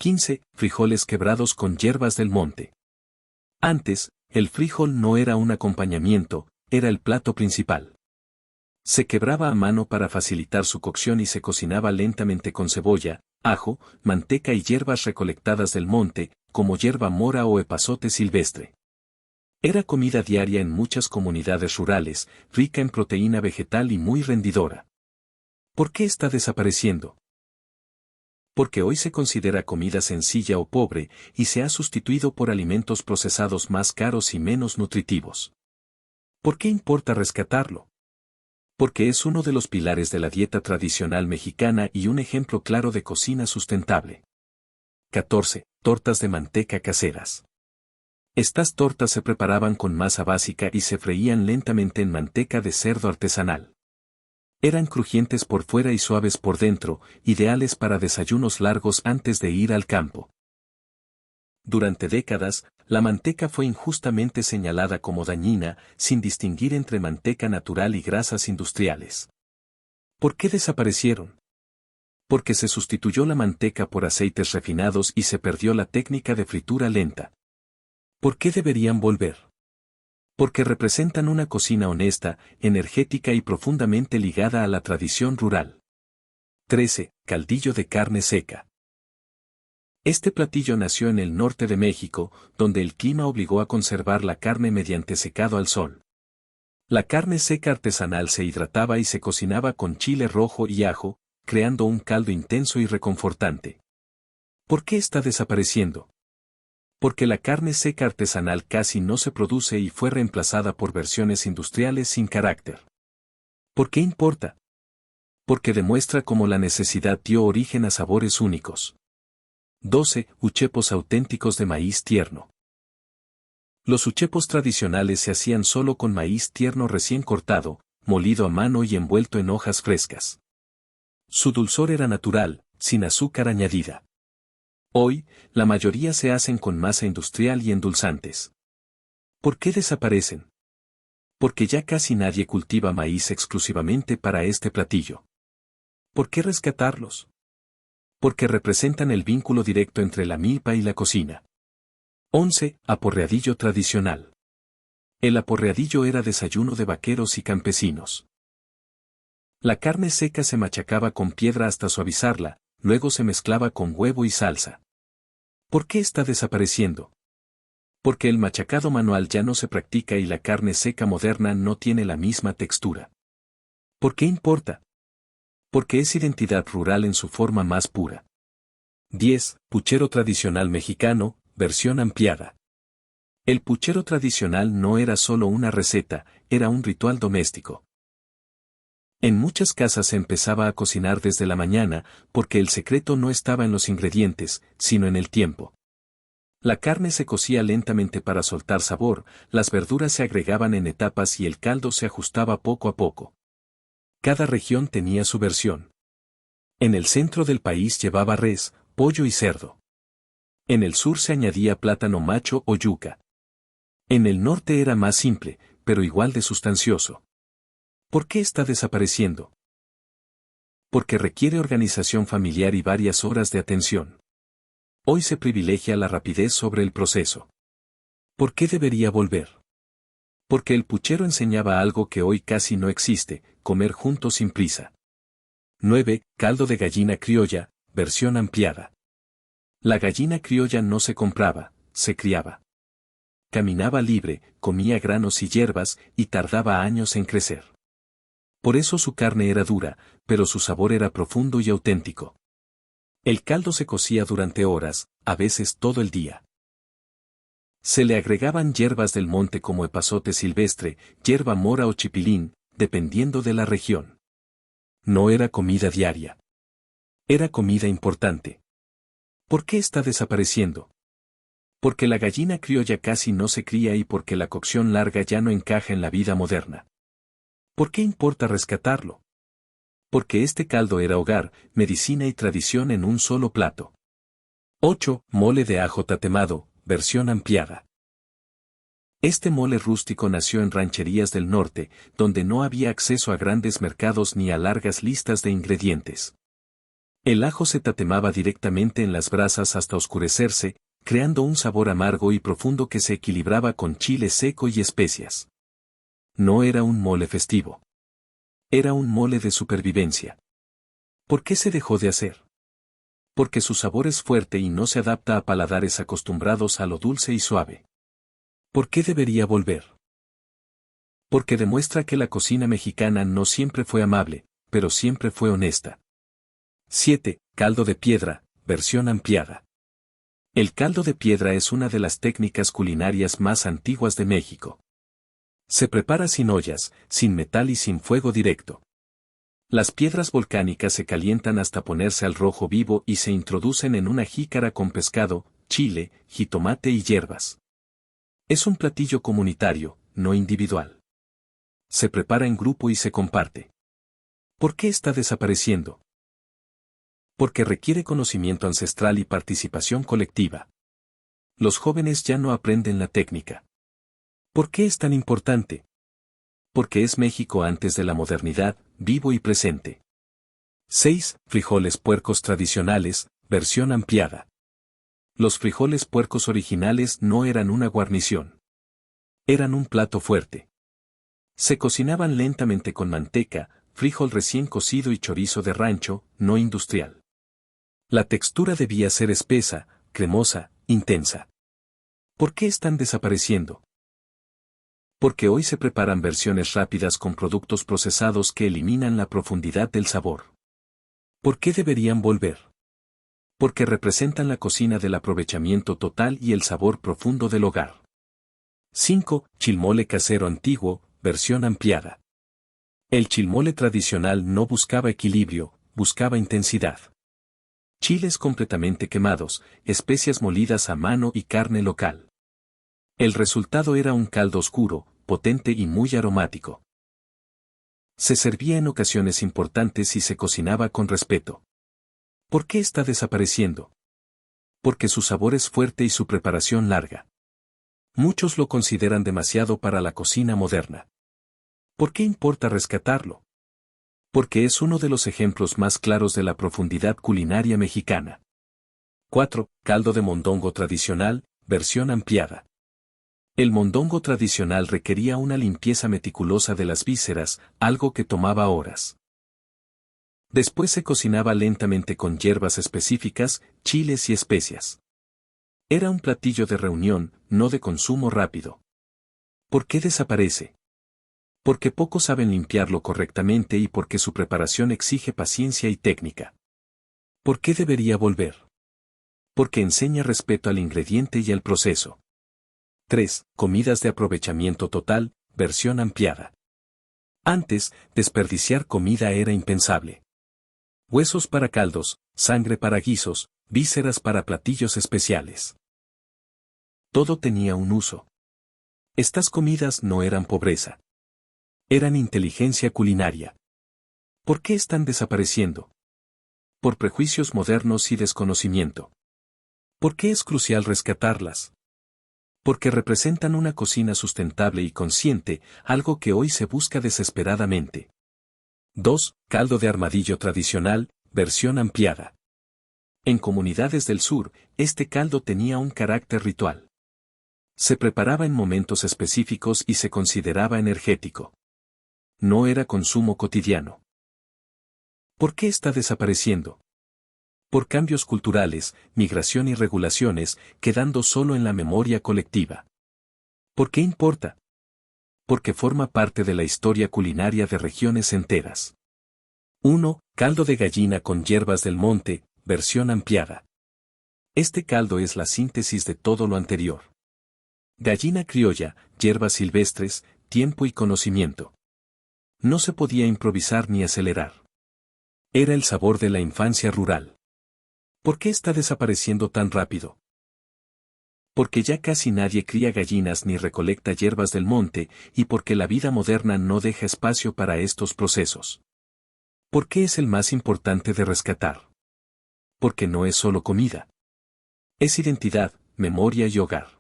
15. Frijoles quebrados con hierbas del monte. Antes, el frijol no era un acompañamiento, era el plato principal. Se quebraba a mano para facilitar su cocción y se cocinaba lentamente con cebolla, ajo, manteca y hierbas recolectadas del monte, como hierba mora o epazote silvestre. Era comida diaria en muchas comunidades rurales, rica en proteína vegetal y muy rendidora. ¿Por qué está desapareciendo? Porque hoy se considera comida sencilla o pobre y se ha sustituido por alimentos procesados más caros y menos nutritivos. ¿Por qué importa rescatarlo? Porque es uno de los pilares de la dieta tradicional mexicana y un ejemplo claro de cocina sustentable. 14. Tortas de manteca caseras. Estas tortas se preparaban con masa básica y se freían lentamente en manteca de cerdo artesanal. Eran crujientes por fuera y suaves por dentro, ideales para desayunos largos antes de ir al campo. Durante décadas, la manteca fue injustamente señalada como dañina, sin distinguir entre manteca natural y grasas industriales. ¿Por qué desaparecieron? Porque se sustituyó la manteca por aceites refinados y se perdió la técnica de fritura lenta. ¿Por qué deberían volver? Porque representan una cocina honesta, energética y profundamente ligada a la tradición rural. 13. Caldillo de carne seca. Este platillo nació en el norte de México, donde el clima obligó a conservar la carne mediante secado al sol. La carne seca artesanal se hidrataba y se cocinaba con chile rojo y ajo, creando un caldo intenso y reconfortante. ¿Por qué está desapareciendo? Porque la carne seca artesanal casi no se produce y fue reemplazada por versiones industriales sin carácter. ¿Por qué importa? Porque demuestra cómo la necesidad dio origen a sabores únicos. 12. Uchepos auténticos de maíz tierno. Los uchepos tradicionales se hacían solo con maíz tierno recién cortado, molido a mano y envuelto en hojas frescas. Su dulzor era natural, sin azúcar añadida. Hoy, la mayoría se hacen con masa industrial y endulzantes. ¿Por qué desaparecen? Porque ya casi nadie cultiva maíz exclusivamente para este platillo. ¿Por qué rescatarlos? Porque representan el vínculo directo entre la milpa y la cocina. 11. Aporreadillo tradicional. El aporreadillo era desayuno de vaqueros y campesinos. La carne seca se machacaba con piedra hasta suavizarla, luego se mezclaba con huevo y salsa. ¿Por qué está desapareciendo? Porque el machacado manual ya no se practica y la carne seca moderna no tiene la misma textura. ¿Por qué importa? Porque es identidad rural en su forma más pura. 10. Puchero tradicional mexicano, versión ampliada. El puchero tradicional no era solo una receta, era un ritual doméstico. En muchas casas se empezaba a cocinar desde la mañana, porque el secreto no estaba en los ingredientes, sino en el tiempo. La carne se cocía lentamente para soltar sabor, las verduras se agregaban en etapas y el caldo se ajustaba poco a poco. Cada región tenía su versión. En el centro del país llevaba res, pollo y cerdo. En el sur se añadía plátano macho o yuca. En el norte era más simple, pero igual de sustancioso. ¿Por qué está desapareciendo? Porque requiere organización familiar y varias horas de atención. Hoy se privilegia la rapidez sobre el proceso. ¿Por qué debería volver? Porque el puchero enseñaba algo que hoy casi no existe, comer juntos sin prisa. 9. Caldo de gallina criolla, versión ampliada. La gallina criolla no se compraba, se criaba. Caminaba libre, comía granos y hierbas, y tardaba años en crecer. Por eso su carne era dura, pero su sabor era profundo y auténtico. El caldo se cocía durante horas, a veces todo el día. Se le agregaban hierbas del monte como epazote silvestre, hierba mora o chipilín, dependiendo de la región. No era comida diaria. Era comida importante. ¿Por qué está desapareciendo? Porque la gallina criolla casi no se cría y porque la cocción larga ya no encaja en la vida moderna. ¿Por qué importa rescatarlo? Porque este caldo era hogar, medicina y tradición en un solo plato. 8. Mole de ajo tatemado, versión ampliada. Este mole rústico nació en rancherías del norte, donde no había acceso a grandes mercados ni a largas listas de ingredientes. El ajo se tatemaba directamente en las brasas hasta oscurecerse, creando un sabor amargo y profundo que se equilibraba con chile seco y especias. No era un mole festivo. Era un mole de supervivencia. ¿Por qué se dejó de hacer? Porque su sabor es fuerte y no se adapta a paladares acostumbrados a lo dulce y suave. ¿Por qué debería volver? Porque demuestra que la cocina mexicana no siempre fue amable, pero siempre fue honesta. 7. Caldo de piedra, versión ampliada. El caldo de piedra es una de las técnicas culinarias más antiguas de México. Se prepara sin ollas, sin metal y sin fuego directo. Las piedras volcánicas se calientan hasta ponerse al rojo vivo y se introducen en una jícara con pescado, chile, jitomate y hierbas. Es un platillo comunitario, no individual. Se prepara en grupo y se comparte. ¿Por qué está desapareciendo? Porque requiere conocimiento ancestral y participación colectiva. Los jóvenes ya no aprenden la técnica. ¿Por qué es tan importante? Porque es México antes de la modernidad, vivo y presente. 6. Frijoles puercos tradicionales, versión ampliada. Los frijoles puercos originales no eran una guarnición. Eran un plato fuerte. Se cocinaban lentamente con manteca, frijol recién cocido y chorizo de rancho, no industrial. La textura debía ser espesa, cremosa, intensa. ¿Por qué están desapareciendo? Porque hoy se preparan versiones rápidas con productos procesados que eliminan la profundidad del sabor. ¿Por qué deberían volver? Porque representan la cocina del aprovechamiento total y el sabor profundo del hogar. 5. Chilmole casero antiguo, versión ampliada. El chilmole tradicional no buscaba equilibrio, buscaba intensidad. Chiles completamente quemados, especias molidas a mano y carne local. El resultado era un caldo oscuro, potente y muy aromático. Se servía en ocasiones importantes y se cocinaba con respeto. ¿Por qué está desapareciendo? Porque su sabor es fuerte y su preparación larga. Muchos lo consideran demasiado para la cocina moderna. ¿Por qué importa rescatarlo? Porque es uno de los ejemplos más claros de la profundidad culinaria mexicana. 4. Caldo de mondongo tradicional, versión ampliada. El mondongo tradicional requería una limpieza meticulosa de las vísceras, algo que tomaba horas. Después se cocinaba lentamente con hierbas específicas, chiles y especias. Era un platillo de reunión, no de consumo rápido. ¿Por qué desaparece? Porque pocos saben limpiarlo correctamente y porque su preparación exige paciencia y técnica. ¿Por qué debería volver? Porque enseña respeto al ingrediente y al proceso. 3. Comidas de aprovechamiento total, versión ampliada. Antes, desperdiciar comida era impensable. Huesos para caldos, sangre para guisos, vísceras para platillos especiales. Todo tenía un uso. Estas comidas no eran pobreza. Eran inteligencia culinaria. ¿Por qué están desapareciendo? Por prejuicios modernos y desconocimiento. ¿Por qué es crucial rescatarlas? Porque representan una cocina sustentable y consciente, algo que hoy se busca desesperadamente. 2. Caldo de armadillo tradicional, versión ampliada. En comunidades del sur, este caldo tenía un carácter ritual. Se preparaba en momentos específicos y se consideraba energético. No era consumo cotidiano. ¿Por qué está desapareciendo? Por cambios culturales, migración y regulaciones, quedando solo en la memoria colectiva. ¿Por qué importa? Porque forma parte de la historia culinaria de regiones enteras. 1. Caldo de gallina con hierbas del monte, versión ampliada. Este caldo es la síntesis de todo lo anterior. Gallina criolla, hierbas silvestres, tiempo y conocimiento. No se podía improvisar ni acelerar. Era el sabor de la infancia rural. ¿Por qué está desapareciendo tan rápido? Porque ya casi nadie cría gallinas ni recolecta hierbas del monte, y porque la vida moderna no deja espacio para estos procesos. ¿Por qué es el más importante de rescatar? Porque no es solo comida. Es identidad, memoria y hogar.